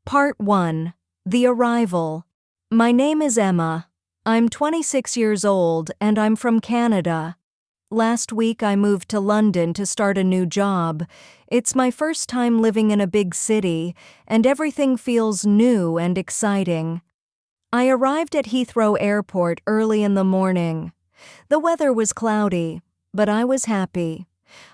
Part 1. The Arrival. My name is Emma. I'm 26 years old and I'm from Canada. Last week I moved to London to start a new job. It's my first time living in a big city, and everything feels new and exciting. I arrived at Heathrow Airport early in the morning. The weather was cloudy, but I was happy.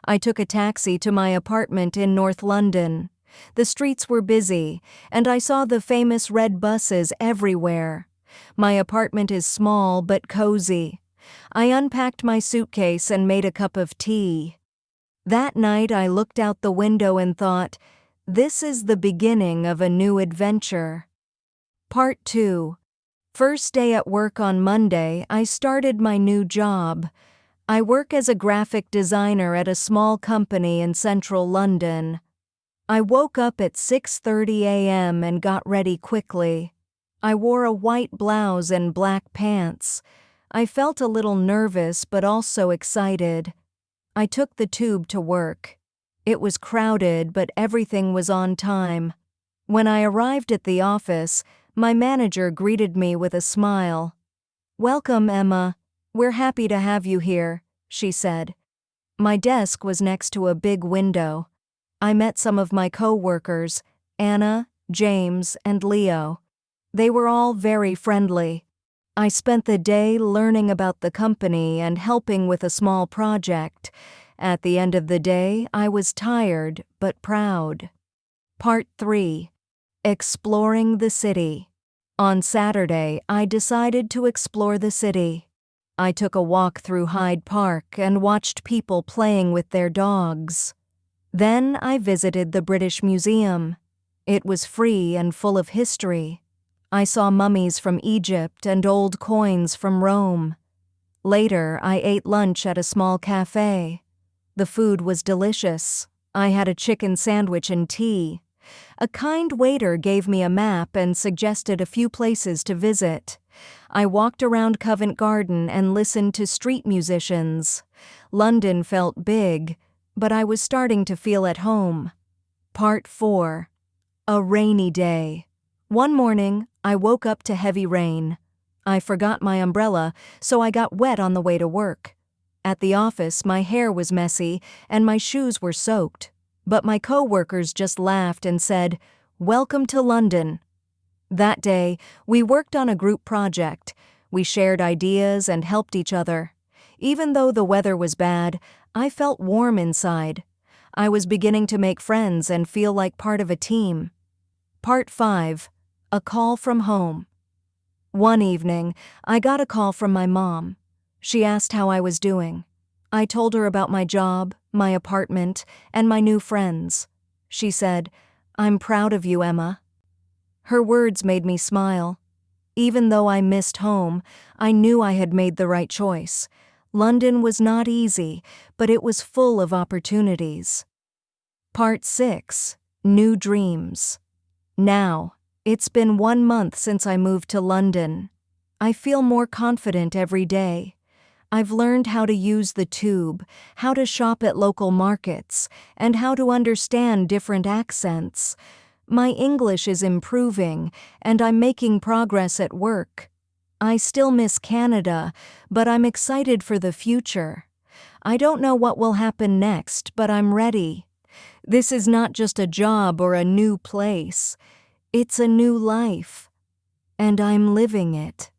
I took a taxi to my apartment in North London. The streets were busy, and I saw the famous red buses everywhere. My apartment is small but cozy. I unpacked my suitcase and made a cup of tea. That night I looked out the window and thought, this is the beginning of a new adventure. Part 2. First day at work on Monday, I started my new job. I work as a graphic designer at a small company in central London. I woke up at 6:30 a.m. and got ready quickly. I wore a white blouse and black pants. I felt a little nervous but also excited. I took the tube to work. It was crowded, but everything was on time. When I arrived at the office, my manager greeted me with a smile. "Welcome, Emma. We're happy to have you here," she said. My desk was next to a big window. I met some of my co-workers, Anna, James, and Leo. They were all very friendly. I spent the day learning about the company and helping with a small project. At the end of the day, I was tired but proud. Part 3. Exploring the city. On Saturday, I decided to explore the city. I took a walk through Hyde Park and watched people playing with their dogs. Then I visited the British Museum. It was free and full of history. I saw mummies from Egypt and old coins from Rome. Later, I ate lunch at a small cafe. The food was delicious. I had a chicken sandwich and tea. A kind waiter gave me a map and suggested a few places to visit. I walked around Covent Garden and listened to street musicians. London felt big, but I was starting to feel at home. Part 4. A rainy day. One morning, I woke up to heavy rain. I forgot my umbrella, so I got wet on the way to work. At the office, my hair was messy and my shoes were soaked. But my co-workers just laughed and said, "Welcome to London." That day, we worked on a group project. We shared ideas and helped each other. Even though the weather was bad, I felt warm inside. I was beginning to make friends and feel like part of a team. Part 5. A call from home. One evening, I got a call from my mom. She asked how I was doing. I told her about my job, my apartment, and my new friends. She said, "I'm proud of you, Emma." Her words made me smile. Even though I missed home, I knew I had made the right choice. London was not easy, but it was full of opportunities. Part 6. New Dreams. Now, it's been 1 month since I moved to London. I feel more confident every day. I've learned how to use the tube, how to shop at local markets, and how to understand different accents. My English is improving, and I'm making progress at work. I still miss Canada, but I'm excited for the future. I don't know what will happen next, but I'm ready. This is not just a job or a new place. It's a new life, and I'm living it.